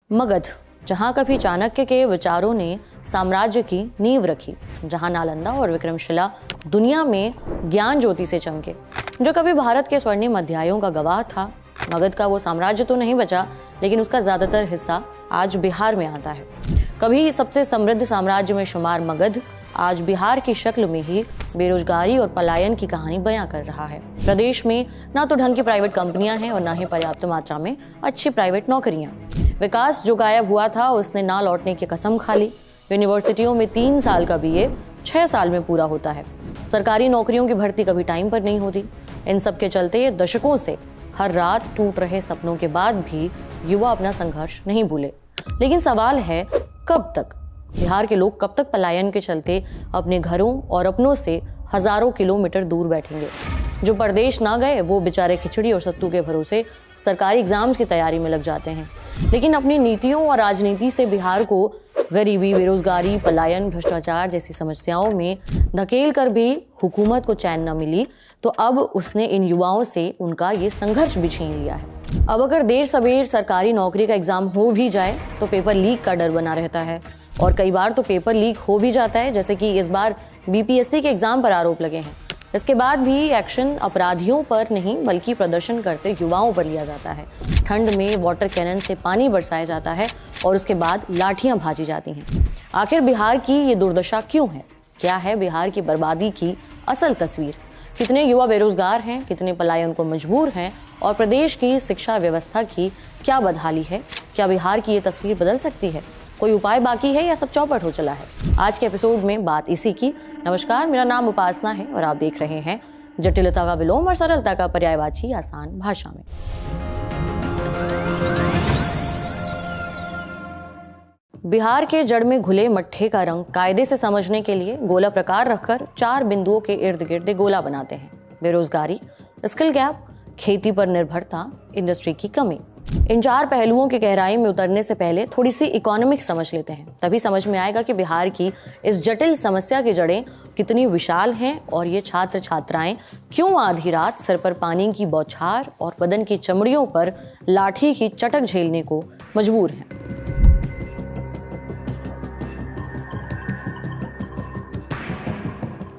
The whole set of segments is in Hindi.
मगध, जहाँ कभी चाणक्य के विचारों ने साम्राज्य की नींव रखी, जहाँ नालंदा और विक्रमशिला दुनिया में ज्ञान ज्योति से चमके, जो कभी भारत के स्वर्णिम अध्यायों का गवाह था। मगध का वो साम्राज्य तो नहीं बचा, लेकिन उसका ज्यादातर हिस्सा आज बिहार में आता है। कभी सबसे समृद्ध साम्राज्य में शुमार मगध आज बिहार की शक्ल में ही बेरोजगारी और पलायन की कहानी बयां कर रहा है। प्रदेश में ना तो ढंग की प्राइवेट कंपनियां हैं और ना ही पर्याप्त मात्रा में अच्छी प्राइवेट नौकरियां। विकास जो गायब हुआ था उसने ना लौटने की कसम खा ली। यूनिवर्सिटियों में 3 साल का बीए 6 साल में पूरा होता है। सरकारी नौकरियों की भर्ती कभी टाइम पर नहीं होती। इन सब के चलते दशकों से हर रात टूट रहे सपनों के बाद भी युवा अपना संघर्ष नहीं भूले। लेकिन सवाल है, कब तक? बिहार के लोग कब तक पलायन के चलते अपने घरों और अपनों से हजारों किलोमीटर दूर बैठेंगे? जो परदेश ना गए वो बेचारे खिचड़ी और सत्तू के भरोसे सरकारी एग्जाम्स की तैयारी में लग जाते हैं, लेकिन अपनी नीतियों और राजनीति से बिहार को गरीबी, बेरोजगारी, पलायन, भ्रष्टाचार जैसी समस्याओं में धकेल कर भी हुकूमत को चैन न मिली, तो अब उसने इन युवाओं से उनका ये संघर्ष भी छीन लिया है। अब अगर देर सवेर सरकारी नौकरी का एग्जाम हो भी जाए तो पेपर लीक का डर बना रहता है, और कई बार तो पेपर लीक हो भी जाता है, जैसे कि इस बार बीपीएससी के एग्जाम पर आरोप लगे हैं। इसके बाद भी एक्शन अपराधियों पर नहीं बल्कि प्रदर्शन करते युवाओं पर लिया जाता है। ठंड में वाटर कैनन से पानी बरसाया जाता है और उसके बाद लाठियां भाजी जाती हैं। आखिर बिहार की ये दुर्दशा क्यों है? क्या है बिहार की बर्बादी की असल तस्वीर? कितने युवा बेरोजगार हैं, कितने पलायन को मजबूर हैं, और प्रदेश की शिक्षा व्यवस्था की क्या बदहाली है? क्या बिहार की ये तस्वीर बदल सकती है? कोई उपाय बाकी है या सब चौपट हो चला है? आज के एपिसोड में बात इसी की। नमस्कार, मेरा नाम उपासना है और आप देख रहे हैं जटिलता का विलोम और सरलता का पर्यायवाची आसान भाषा में। बिहार के जड़ में घुले मट्ठे का रंग कायदे से समझने के लिए गोला प्रकार रखकर 4 बिंदुओं के इर्द गिर्द गोला बनाते हैं। बेरोजगारी, स्किल गैप, खेती पर निर्भरता, इंडस्ट्री की कमी। इन 4 पहलुओं की गहराई में उतरने से पहले थोड़ी सी इकोनॉमिक्स समझ लेते हैं, तभी समझ में आएगा कि बिहार की इस जटिल समस्या की जड़ें कितनी विशाल हैं और ये छात्र छात्राएं क्यों आधी रात सिर पर पानी की बौछार और बदन की चमड़ियों पर लाठी की चटक झेलने को मजबूर हैं।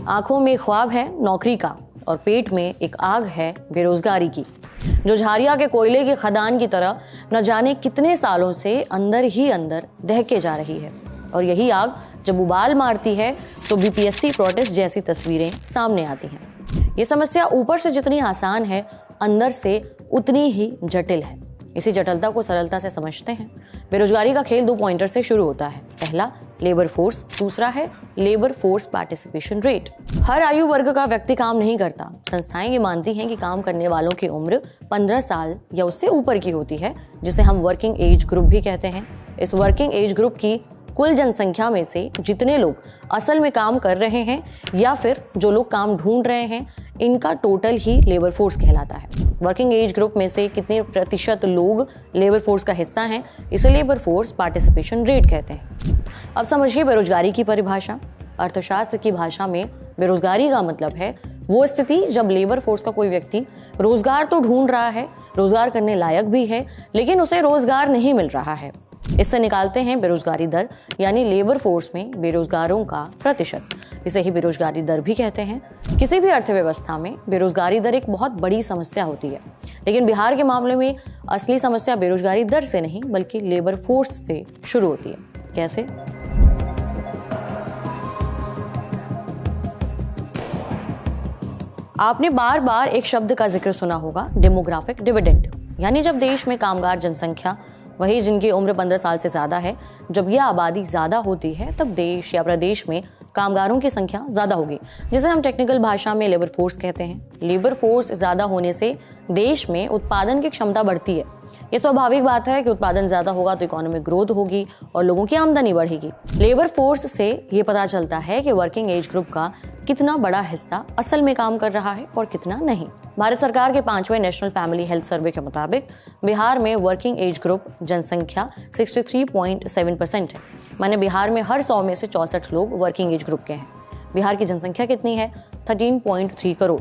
आंखों में ख्वाब है नौकरी का और पेट में एक आग है बेरोजगारी की, जो झारिया के कोयले की खदान की तरह न जाने कितने सालों से अंदर ही अंदर दहके जा रही है। और यही आग जब उबाल मारती है तो बीपीएससी प्रोटेस्ट जैसी तस्वीरें सामने आती हैं। ये समस्या ऊपर से जितनी आसान है, अंदर से उतनी ही जटिल है। इसी जटिलता को सरलता से समझते हैं। बेरोजगारी का खेल 2 पॉइंटर से शुरू होता है। पहला लेबर फोर्स, दूसरा है लेबर फोर्स पार्टिसिपेशन रेट। हर आयु वर्ग का व्यक्ति काम नहीं करता। संस्थाएं ये मानती हैं कि काम करने वालों की उम्र 15 साल या उससे ऊपर की होती है, जिसे हम वर्किंग एज ग्रुप भी कहते हैं। इस वर्किंग एज ग्रुप की कुल जनसंख्या में से जितने लोग असल में काम कर रहे हैं या फिर जो लोग काम ढूंढ रहे हैं, इनका टोटल ही लेबर फोर्स कहलाता है। वर्किंग एज ग्रुप में से कितने प्रतिशत लोग लेबर फोर्स का हिस्सा हैं, इसे लेबर फोर्स पार्टिसिपेशन रेट कहते हैं। अब समझिए बेरोजगारी की परिभाषा। अर्थशास्त्र की भाषा में बेरोजगारी का मतलब है वो स्थिति जब लेबर फोर्स का कोई व्यक्ति रोजगार तो ढूंढ रहा है, रोजगार करने लायक भी है, लेकिन उसे रोजगार नहीं मिल रहा है। इससे निकालते हैं बेरोजगारी दर, यानी लेबर फोर्स में बेरोजगारों का प्रतिशत। इसे ही बेरोजगारी दर भी कहते हैं। किसी भी अर्थव्यवस्था में बेरोजगारी दर एक बहुत बड़ी समस्या होती है, लेकिन बिहार के मामले में असली समस्या बेरोजगारी दर से नहीं बल्कि लेबर फोर्स से शुरू होती है। कैसे? आपने बार बार एक शब्द का जिक्र सुना होगा, डेमोग्राफिक डिविडेंड। यानी जब देश में कामगार जनसंख्या, वही जिनकी उम्र 15 साल से ज्यादा है, जब यह आबादी ज्यादा होती है तब देश या प्रदेश में कामगारों की संख्या ज्यादा होगी, जिसे हम टेक्निकल भाषा में लेबर फोर्स कहते हैं। लेबर फोर्स ज्यादा होने से देश में उत्पादन की क्षमता बढ़ती है। ये स्वाभाविक बात है कि उत्पादन ज्यादा होगा तो इकोनॉमिक ग्रोथ होगी और लोगों की आमदनी बढ़ेगी। लेबर फोर्स से ये पता चलता है कि वर्किंग एज ग्रुप का कितना बड़ा हिस्सा असल में काम कर रहा है और कितना नहीं। भारत सरकार के 5वें नेशनल फैमिली हेल्थ सर्वे के मुताबिक बिहार में वर्किंग एज ग्रुप जनसंख्या 63.7% है। माने बिहार में हर 100 में से 64 लोग वर्किंग एज ग्रुप के हैं। बिहार की जनसंख्या कितनी है? 13.3 करोड़।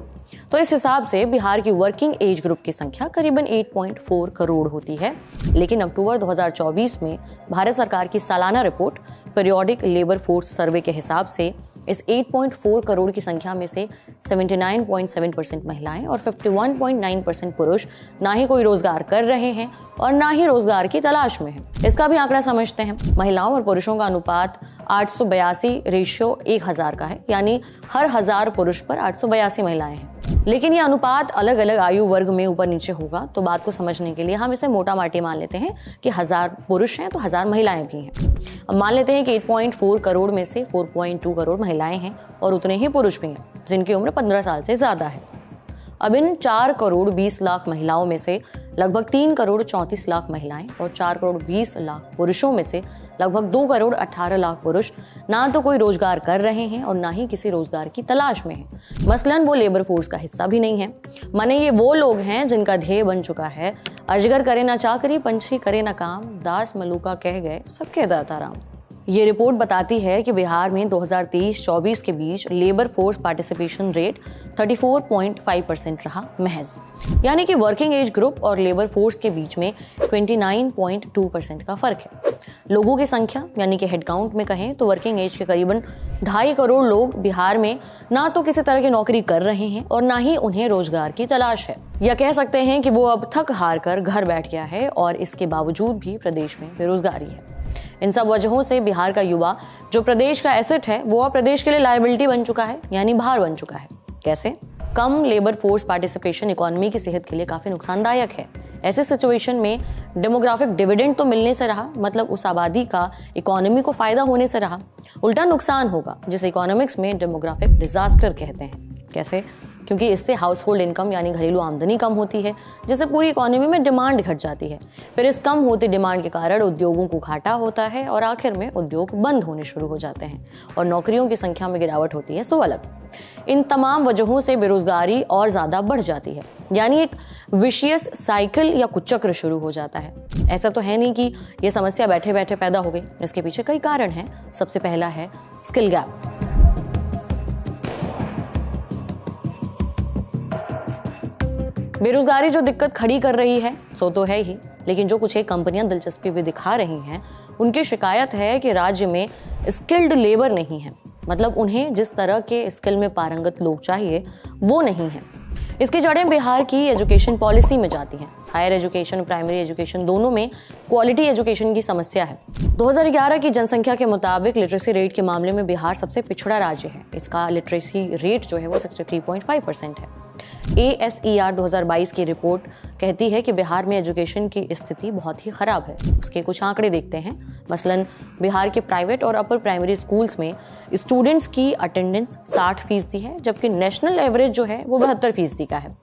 तो इस हिसाब से बिहार की वर्किंग एज ग्रुप की संख्या करीबन 8.4 करोड़ होती है। लेकिन अक्टूबर 2024 में भारत सरकार की सालाना report periodic labour force survey के हिसाब से इस 8.4 करोड़ की संख्या में से 79.7% महिलाएं और 51.9% पुरुष ना ही कोई रोजगार कर रहे हैं और ना ही रोजगार की तलाश में हैं। इसका भी आंकड़ा समझते हैं। महिलाओं और पुरुषों का अनुपात 882 रेशियो 1000 का है, यानी हर 1000 पुरुष पर 882 महिलाएं हैं। लेकिन ये अनुपात अलग अलग आयु वर्ग में ऊपर नीचे होगा, तो बात को समझने के लिए हम इसे मोटा माटी मान लेते हैं कि 1000 पुरुष हैं तो 1000 महिलाएं भी हैं। अब मान लेते हैं कि 8.4 करोड़ में से 4.2 करोड़ महिलाएं हैं और उतने ही पुरुष भी हैं जिनकी उम्र 15 साल से ज्यादा है। अब इन 4 करोड़ 20 लाख महिलाओं में से लगभग 3 करोड़ 34 लाख महिलाएं और 4 करोड़ 20 लाख पुरुषों में से लगभग 2 करोड़ 18 लाख पुरुष ना तो कोई रोजगार कर रहे हैं और ना ही किसी रोजगार की तलाश में हैं। मसलन वो लेबर फोर्स का हिस्सा भी नहीं है। माने ये वो लोग हैं जिनका ध्येय बन चुका है, अजगर करे ना चाकरी, पंछी करे ना काम, दास मलूका कह गए सबके दाता राम। ये रिपोर्ट बताती है कि बिहार में 2023-24 के बीच लेबर फोर्स पार्टिसिपेशन रेट 34.5% रहा महज, यानी कि वर्किंग एज ग्रुप और लेबर फोर्स के बीच में 29.2% का फर्क है। लोगों की संख्या यानी कि हेड काउंट में कहें तो वर्किंग एज के करीबन 2.5 करोड़ लोग बिहार में ना तो किसी तरह की नौकरी कर रहे हैं और ना ही उन्हें रोजगार की तलाश है, या कह सकते हैं कि वो अब थक हार कर घर बैठ गया है और इसके बावजूद भी प्रदेश में बेरोजगारी है। इन सब वजहों से बिहार का युवा जो प्रदेश का एसेट है वो अब प्रदेश के लिए लायबिलिटी बन चुका है, यानी भार बन चुका है। कैसे? कम लेबर फोर्स पार्टिसिपेशन इकोनॉमी की सेहत के लिए काफी नुकसानदायक है। ऐसे सिचुएशन में डेमोग्राफिक डिविडेंड तो मिलने से रहा, मतलब उस आबादी का इकोनॉमी को फायदा होने से रहा, उल्टा नुकसान होगा जिसे इकोनॉमिक्स में डेमोग्राफिक डिजास्टर कहते हैं। कैसे? क्योंकि इससे हाउस होल्ड इनकम यानी घरेलू आमदनी कम होती है, जिससे पूरी इकोनॉमी में डिमांड घट जाती है। फिर इस कम होती डिमांड के कारण उद्योगों को घाटा होता है और आखिर में उद्योग बंद होने शुरू हो जाते हैं और नौकरियों की संख्या में गिरावट होती है। सो अलग इन तमाम वजहों से बेरोजगारी और ज्यादा बढ़ जाती है, यानी एक विशियस साइकिल या कुचक्र शुरू हो जाता है। ऐसा तो है नहीं कि यह समस्या बैठे बैठे पैदा हो गई, इसके पीछे कई कारण हैं। सबसे पहला है स्किल गैप। बेरोजगारी जो दिक्कत खड़ी कर रही है सो तो है ही, लेकिन जो कुछ एक कंपनियां दिलचस्पी भी दिखा रही हैं उनकी शिकायत है कि राज्य में स्किल्ड लेबर नहीं है, मतलब उन्हें जिस तरह के स्किल में पारंगत लोग चाहिए वो नहीं है। इसकी जड़ें बिहार की एजुकेशन पॉलिसी में जाती हैं। हायर एजुकेशन, प्राइमरी एजुकेशन दोनों में क्वालिटी एजुकेशन की समस्या है। 2011 की जनसंख्या के मुताबिक लिटरेसी रेट के मामले में बिहार सबसे पिछड़ा राज्य है। इसका लिटरेसी रेट जो है वो 63.5% है। ASER 2022 की रिपोर्ट कहती है कि बिहार में एजुकेशन की स्थिति बहुत ही खराब है। उसके कुछ आंकड़े देखते हैं। मसलन बिहार के प्राइवेट और अपर प्राइमरी स्कूल्स में स्टूडेंट्स की अटेंडेंस 60% है, जबकि नेशनल एवरेज जो है वो 72% का है।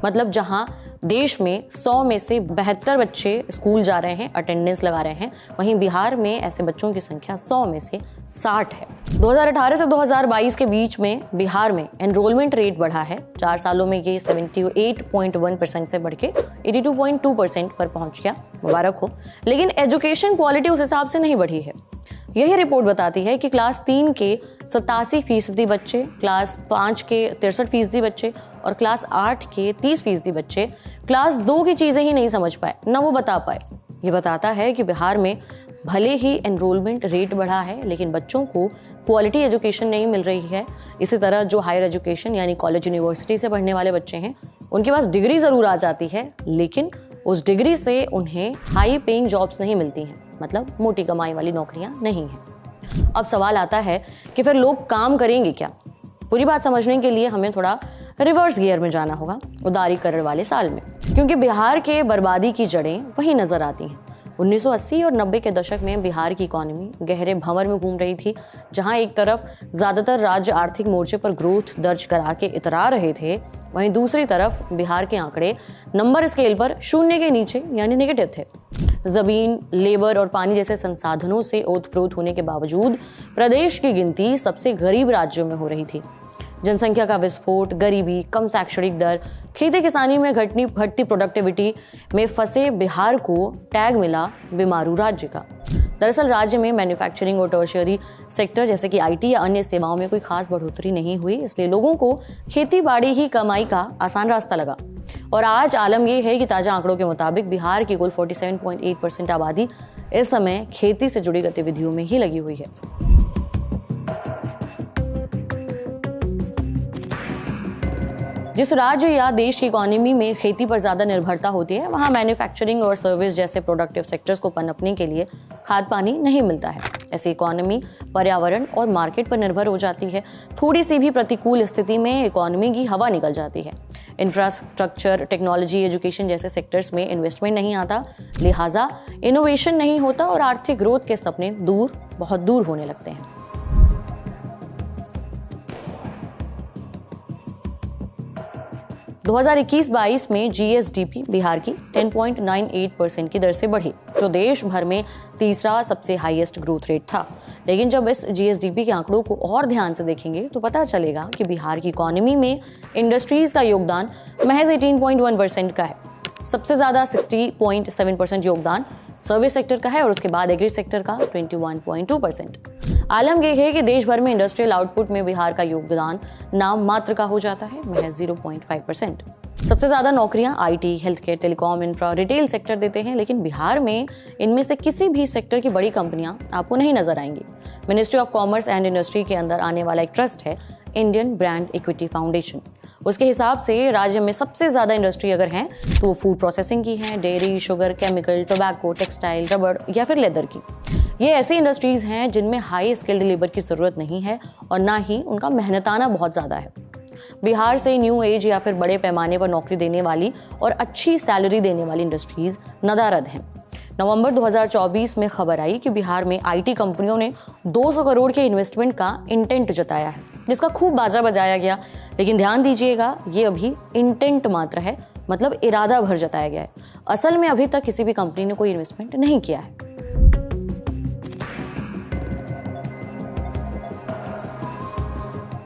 मतलब जहां देश में 100 में से 72 बच्चे स्कूल जा रहे हैं, अटेंडेंस लगा रहे हैं, वहीं बिहार में ऐसे बच्चों की संख्या 100 में से 60 है। 2018 से 2022 के बीच में बिहार में एनरोलमेंट रेट बढ़ा है। 4 सालों में ये 78.1% से बढ़ के 82.2% पर पहुंच गया। मुबारक हो। लेकिन एजुकेशन क्वालिटी उस हिसाब से नहीं बढ़ी है। यही रिपोर्ट बताती है कि क्लास 3 के 87% बच्चे, क्लास 5 के 63% बच्चे और क्लास 8 के 30% बच्चे क्लास 2 की चीजें ही नहीं समझ पाए, न वो बता पाए। ये बताता है कि बिहार में भले ही एनरोलमेंट रेट बढ़ा है, लेकिन बच्चों को क्वालिटी एजुकेशन नहीं मिल रही है। इसी तरह जो हायर एजुकेशन यानी कॉलेज यूनिवर्सिटी से पढ़ने वाले बच्चे हैं, उनके पास डिग्री जरूर आ जाती है, लेकिन उस डिग्री से उन्हें हाई पेइंग जॉब्स नहीं मिलती हैं, मतलब मोटी कमाई वाली नौकरियां नहीं हैं। अब सवाल आता है कि फिर लोग काम करेंगे क्या? पूरी बात समझने के लिए हमें थोड़ा रिवर्स गियर में जाना होगा, उदारीकरण वाले साल में, क्योंकि बिहार के बर्बादी की जड़ें वहीं नजर आती हैं। 1980 और 90 के दशक में बिहार की इकोनॉमी गहरे भंवर में घूम रही थी, जहां एक तरफ ज्यादातर राज्य आर्थिक मोर्चे पर ग्रोथ दर्ज करा के इतरा रहे थे, वहीं दूसरी तरफ बिहार के आंकड़े नंबर स्केल पर शून्य के नीचे यानी नेगेटिव थे। जमीन, लेबर और पानी जैसे संसाधनों से ओतप्रोत होने के बावजूद प्रदेश की गिनती सबसे गरीब राज्यों में हो रही थी। जनसंख्या का विस्फोट, गरीबी, कम शैक्षणिक दर, खेती किसानी में घटती प्रोडक्टिविटी में फंसे बिहार को टैग मिला बीमारू राज्य का। दरअसल राज्य में मैन्युफैक्चरिंग और टर्शियरी सेक्टर जैसे कि आईटी या अन्य सेवाओं में कोई खास बढ़ोतरी नहीं हुई, इसलिए लोगों को खेती बाड़ी ही कमाई का आसान रास्ता लगा। और आज आलम यह है कि ताजा आंकड़ों के मुताबिक बिहार की कुल 47.8% आबादी इस समय खेती से जुड़ी गतिविधियों में ही लगी हुई है। जिस राज्य या देश की इकोनॉमी में खेती पर ज्यादा निर्भरता होती है, वहां मैन्युफैक्चरिंग और सर्विस जैसे प्रोडक्टिव सेक्टर्स को पनपने के लिए खाद पानी नहीं मिलता है। ऐसी इकोनॉमी पर्यावरण और मार्केट पर निर्भर हो जाती है। थोड़ी सी भी प्रतिकूल स्थिति में इकोनॉमी की हवा निकल जाती है। इंफ्रास्ट्रक्चर, टेक्नोलॉजी, एजुकेशन जैसे सेक्टर्स में इन्वेस्टमेंट नहीं आता, लिहाजा इनोवेशन नहीं होता और आर्थिक ग्रोथ के सपने बहुत दूर होने लगते हैं। दो 2021-22 में जीएसडीपी बिहार की 10.98% की दर से बढ़ी, जो देश भर में तीसरा सबसे हाईएस्ट ग्रोथ रेट था। लेकिन जब इस जीएसडीपी के आंकड़ों को और ध्यान से देखेंगे तो पता चलेगा कि बिहार की इकोनॉमी में इंडस्ट्रीज का योगदान महज 18.1% का है। सबसे ज्यादा 60.7% योगदान सर्विस सेक्टर का है और उसके बाद एग्री सेक्टर का 21.2%। आलम यह है कि देश भर में इंडस्ट्रियल आउटपुट में बिहार का योगदान नाम मात्र का हो जाता है, महज 0.5%। सबसे ज्यादा नौकरियां IT, health care, telecom, infra, retail sector देते हैं, लेकिन बिहार में इनमें से किसी भी सेक्टर की बड़ी कंपनियां आपको नहीं नजर आएंगी। Ministry of commerce and industry के अंदर आने वाला एक ट्रस्ट है इंडियन ब्रांड इक्विटी फाउंडेशन। उसके हिसाब से राज्य में सबसे ज्यादा इंडस्ट्री अगर हैं तो वो फूड प्रोसेसिंग की हैं, dairy, sugar, chemical, tobacco, textile, रबड़ या फिर लेदर की। ये ऐसी इंडस्ट्रीज हैं जिनमें हाई स्किल्ड लेबर की जरूरत नहीं है और ना ही उनका मेहनताना बहुत ज्यादा है। बिहार से न्यू एज या फिर बड़े पैमाने पर नौकरी देने वाली और अच्छी सैलरी देने वाली इंडस्ट्रीज नदारद हैं। नवंबर 2024 में खबर आई कि बिहार में आईटी कंपनियों ने 200 करोड़ के इन्वेस्टमेंट का इंटेंट जताया है, जिसका खूब बाजा बजाया गया। लेकिन ध्यान दीजिएगा, ये अभी इंटेंट मात्र है, मतलब इरादा भर जताया गया है। असल में अभी तक किसी भी कंपनी ने कोई इन्वेस्टमेंट नहीं किया है।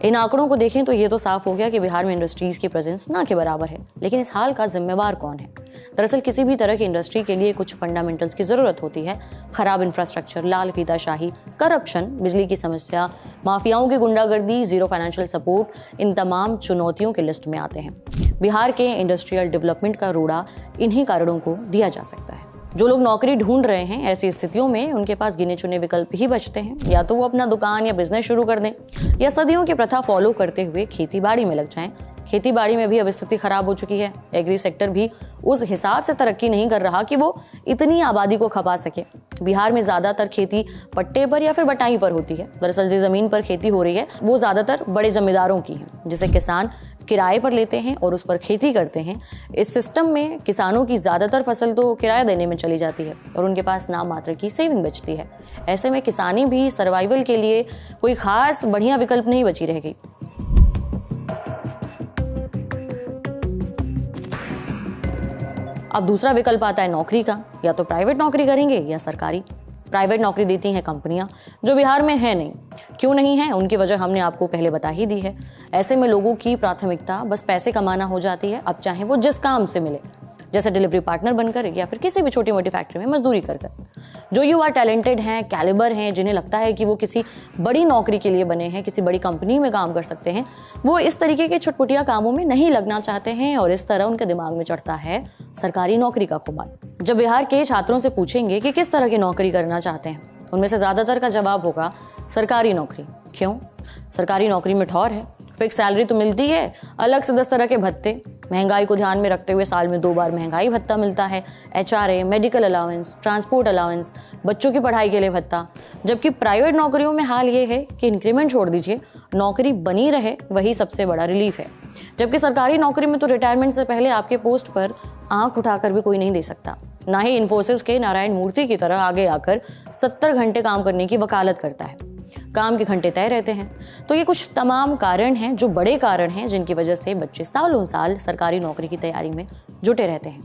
इन आंकड़ों को देखें तो ये तो साफ हो गया कि बिहार में इंडस्ट्रीज की प्रेजेंस ना के बराबर है। लेकिन इस हाल का जिम्मेवार कौन है? दरअसल किसी भी तरह की इंडस्ट्री के लिए कुछ फंडामेंटल्स की जरूरत होती है। खराब इंफ्रास्ट्रक्चर, लाल फीताशाही, करप्शन, बिजली की समस्या, माफियाओं की गुंडागर्दी, जीरो फाइनेंशियल सपोर्ट, इन तमाम चुनौतियों के लिस्ट में आते हैं। बिहार के इंडस्ट्रियल डेवलपमेंट का रोड़ा इन्हीं कारणों को दिया जा सकता है। जो लोग नौकरी ढूंढ रहे हैं, ऐसी स्थितियों में उनके पास गिने चुने विकल्प ही बचते हैं। या तो वो अपना दुकान या बिजनेस शुरू कर दें, या सदियों की प्रथा फॉलो करते हुए खेती बाड़ी में लग जाएं। खेती बाड़ी में भी अब स्थिति खराब हो चुकी है। एग्री सेक्टर भी उस हिसाब से तरक्की नहीं कर रहा कि वो इतनी आबादी को खपा सके। बिहार में ज्यादातर खेती पट्टे पर या फिर बटाई पर होती है। दरअसल जिस जमीन पर खेती हो रही है वो ज्यादातर बड़े जमींदारों की है, जिसे किसान किराए पर लेते हैं और उस पर खेती करते हैं। इस सिस्टम में किसानों की ज्यादातर फसल तो किराया देने में चली जाती है और उनके पास नाम मात्र की सेविंग बचती है। ऐसे में किसानी भी सर्वाइवल के लिए कोई खास बढ़िया विकल्प नहीं बची रह गई। अब दूसरा विकल्प आता है नौकरी का। या तो प्राइवेट नौकरी करेंगे या सरकारी। प्राइवेट नौकरी देती हैं कंपनियां, जो बिहार में है नहीं। क्यों नहीं है, उनकी वजह हमने आपको पहले बता ही दी है। ऐसे में लोगों की प्राथमिकता बस पैसे कमाना हो जाती है, अब चाहे वो जिस काम से मिले, जैसे डिलीवरी पार्टनर बनकर या फिर किसी भी छोटी मोटी फैक्ट्री में मजदूरी कर। जो युवा टैलेंटेड हैं, कैलिबर हैं, जिन्हें लगता है कि वो किसी बड़ी नौकरी के लिए बने हैं, किसी बड़ी कंपनी में काम कर सकते हैं, वो इस तरीके के छुटपुटिया कामों में नहीं लगना चाहते हैं और इस तरह उनके दिमाग में चढ़ता है सरकारी नौकरी का खुमार। जब बिहार के छात्रों से पूछेंगे कि किस तरह की नौकरी करना चाहते हैं, उनमें से ज्यादातर का जवाब होगा सरकारी नौकरी। क्यों? सरकारी नौकरी में ठौर है, फिक्स सैलरी तो मिलती है, अलग से 10 तरह के भत्ते, महंगाई को ध्यान में रखते हुए साल में 2 बार महंगाई भत्ता मिलता है, HRA, medical allowance, transport allowance, बच्चों की पढ़ाई के लिए भत्ता। जबकि प्राइवेट नौकरियों में हाल ये है कि इंक्रीमेंट छोड़ दीजिए, नौकरी बनी रहे वही सबसे बड़ा रिलीफ है। जबकि सरकारी नौकरी में तो रिटायरमेंट से पहले आपके पोस्ट पर आंख उठाकर भी कोई नहीं दे सकता। ना ही इन्फोसिस के नारायण मूर्ति की तरह आगे आकर 70 घंटे काम करने की वकालत करता है। काम के घंटे तय रहते हैं। तो ये कुछ तमाम कारण हैं, जो बड़े कारण हैं, जिनकी वजह से बच्चे सालों साल सरकारी नौकरी की तैयारी में जुटे रहते हैं।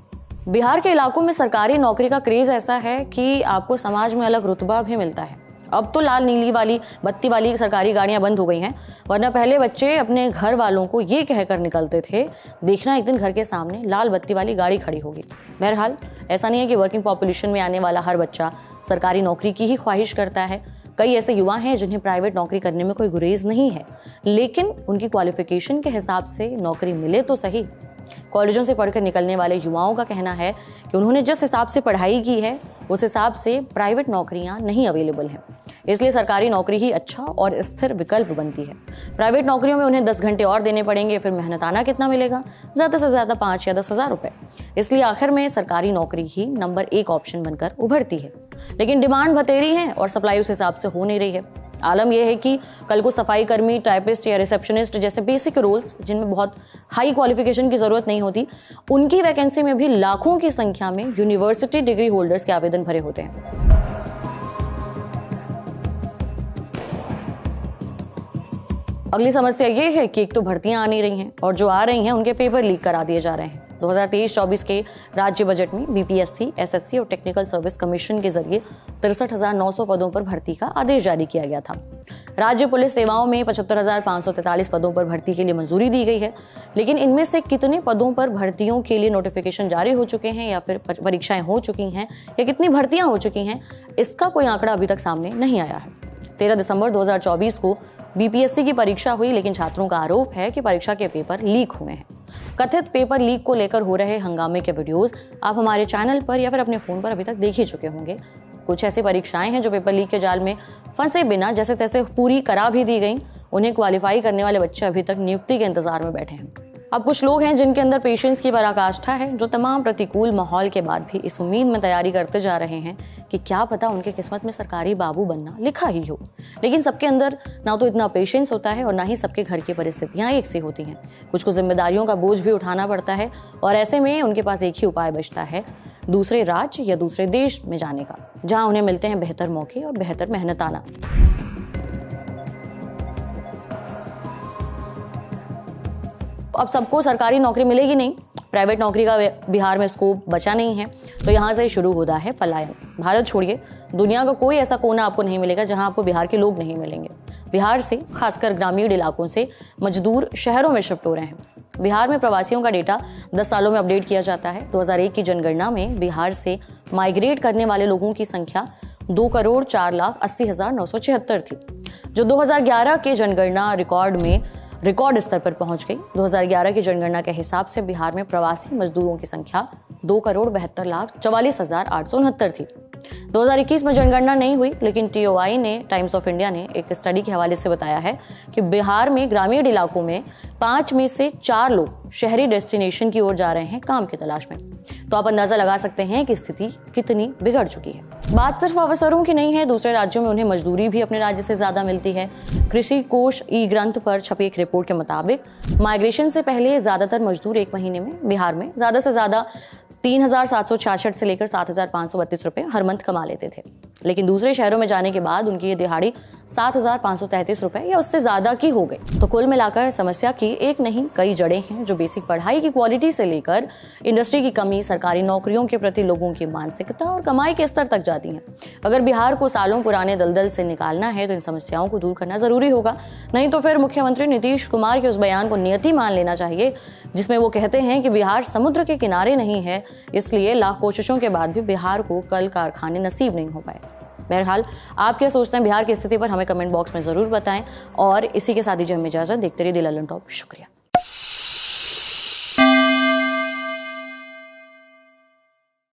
बिहार के इलाकों में सरकारी नौकरी का क्रेज ऐसा है कि आपको समाज में अलग रुतबा भी मिलता है। अब तो लाल नीली वाली बत्ती वाली सरकारी गाड़ियां बंद हो गई हैं, वरना पहले बच्चे अपने घर वालों को ये कहकर निकलते थे, देखना एक दिन घर के सामने लाल बत्ती वाली गाड़ी खड़ी होगी। बहरहाल ऐसा नहीं है कि वर्किंग पॉपुलेशन में आने वाला हर बच्चा सरकारी नौकरी की ही ख्वाहिश करता है। कई ऐसे युवा हैं जिन्हें प्राइवेट नौकरी करने में कोई गुरेज नहीं है, लेकिन उनकी क्वालिफिकेशन के हिसाब से नौकरी मिले तो सही। कॉलेजों से पढ़कर निकलने वाले युवाओं का कहना है कि उन्होंने जिस हिसाब से पढ़ाई की है उस हिसाब से प्राइवेट नौकरियां नहीं अवेलेबल हैं, इसलिए सरकारी नौकरी ही अच्छा और स्थिर विकल्प बनती है। प्राइवेट नौकरियों में उन्हें 10 घंटे और देने पड़ेंगे, फिर मेहनताना कितना मिलेगा? ज़्यादा से ज़्यादा 5 या 10 हज़ार रुपये। इसलिए आखिर में सरकारी नौकरी ही नंबर 1 ऑप्शन बनकर उभरती है। लेकिन डिमांड बतेरी है और सप्लाई उस हिसाब से हो नहीं रही है। आलम यह है कि कल को सफाई कर्मी, टाइपिस्ट या रिसेप्शनिस्ट जैसे बेसिक रोल्स जिनमें बहुत हाई क्वालिफिकेशन की जरूरत नहीं होती, उनकी वैकेंसी में भी लाखों की संख्या में यूनिवर्सिटी डिग्री होल्डर्स के आवेदन भरे होते हैं। अगली समस्या ये है कि एक तो भर्तियां आ नहीं रही हैं और जो आ रही हैं उनके पेपर लीक करा दिए जा रहे हैं। 2023-24 के राज्य बजट में बीपीएससी, एसएससी और टेक्निकल सर्विस कमीशन के जरिए 63,900 पदों पर भर्ती का आदेश जारी किया गया था। राज्य पुलिस सेवाओं में 75,543 पदों पर भर्ती के लिए मंजूरी दी गई है, लेकिन इनमें से कितने पदों पर भर्तियों के लिए नोटिफिकेशन जारी हो चुके हैं या फिर परीक्षाएं हो चुकी हैं या कितनी भर्तियां हो चुकी हैं, इसका कोई आंकड़ा अभी तक सामने नहीं आया है। 13 दिसंबर 2024 को बीपीएससी की परीक्षा हुई, लेकिन छात्रों का आरोप है कि परीक्षा के पेपर लीक हुए हैं। कथित पेपर लीक को लेकर हो रहे हंगामे के वीडियोस आप हमारे चैनल पर या फिर अपने फोन पर अभी तक देख ही चुके होंगे। कुछ ऐसी परीक्षाएं हैं जो पेपर लीक के जाल में फंसे बिना जैसे तैसे पूरी करा भी दी गई। उन्हें क्वालिफाई करने वाले बच्चे अभी तक नियुक्ति के इंतजार में बैठे हैं। अब कुछ लोग हैं जिनके अंदर पेशेंस की पराकाष्ठा है, जो तमाम प्रतिकूल माहौल के बाद भी इस उम्मीद में तैयारी करते जा रहे हैं कि क्या पता उनके किस्मत में सरकारी बाबू बनना लिखा ही हो। लेकिन सबके अंदर ना तो इतना पेशेंस होता है और ना ही सबके घर की परिस्थितियां एक सी होती हैं। कुछ को जिम्मेदारियों का बोझ भी उठाना पड़ता है और ऐसे में उनके पास एक ही उपाय बचता है, दूसरे राज्य या दूसरे देश में जाने का, जहाँ उन्हें मिलते हैं बेहतर मौके और बेहतर मेहनताना। अब सबको सरकारी नौकरी मिलेगी नहीं, प्राइवेट नौकरी का बिहार में स्कोप बचा नहीं है, तो यहाँ से शुरू होता है पलायन। भारत छोड़िए, दुनिया का कोई ऐसा कोना आपको नहीं मिलेगा जहाँ आपको बिहार के लोग नहीं मिलेंगे। बिहार से, खासकर ग्रामीण इलाकों से मजदूर शहरों में शिफ्ट हो रहे हैं। बिहार में प्रवासियों का डेटा 10 सालों में अपडेट किया जाता है। 2001 की जनगणना में बिहार से माइग्रेट करने वाले लोगों की संख्या 2,04,80,976 थी, जो 2011 के जनगणना रिकॉर्ड स्तर पर पहुंच गई। 2011 की जनगणना के हिसाब से बिहार में प्रवासी मजदूरों की संख्या 2,72,44,869 थी। 2021 में जनगणना नहीं हुई, लेकिन टीओआई ने, टाइम्स ऑफ इंडिया ने एक स्टडी के हवाले से बताया है कि बिहार में ग्रामीण इलाकों में 5 में से 4 लोग शहरी डेस्टिनेशन की ओर जा रहे हैं काम की तलाश में। तो आप अंदाजा लगा सकते हैं कि स्थिति कितनी बिगड़ चुकी है। बात सिर्फ अवसरों की नहीं है, दूसरे राज्यों में उन्हें मजदूरी भी अपने राज्य से ज्यादा मिलती है। कृषि कोष ई ग्रंथ पर छपी एक रिपोर्ट के मुताबिक माइग्रेशन से पहले ज्यादातर मजदूर एक महीने में बिहार में ज्यादा से ज्यादा 3,766 से लेकर 7,532 रुपए हर मंथ कमा लेते थे, लेकिन दूसरे शहरों में जाने के बाद उनकी ये दिहाड़ी 7,533 रुपए या उससे ज्यादा की हो गई। तो कुल मिलाकर समस्या की एक नहीं कई जड़ें हैं, जो बेसिक पढ़ाई की क्वालिटी से लेकर इंडस्ट्री की कमी, सरकारी नौकरियों के प्रति लोगों की मानसिकता और कमाई के स्तर तक जाती हैं। अगर बिहार को सालों पुराने दलदल से निकालना है तो इन समस्याओं को दूर करना जरूरी होगा, नहीं तो फिर मुख्यमंत्री नीतीश कुमार के उस बयान को नियति मान लेना चाहिए जिसमें वो कहते हैं कि बिहार समुद्र के किनारे नहीं है, इसलिए लाख कोशिशों के बाद भी बिहार को कल कारखाने नसीब नहीं हो पाए। बहरहाल आप क्या सोचते हैं बिहार की स्थिति पर, हमें कमेंट बॉक्स में जरूर बताएं और इसी के साथ ही हमें इजाजत। देखते रहिए द ललन टॉप। शुक्रिया।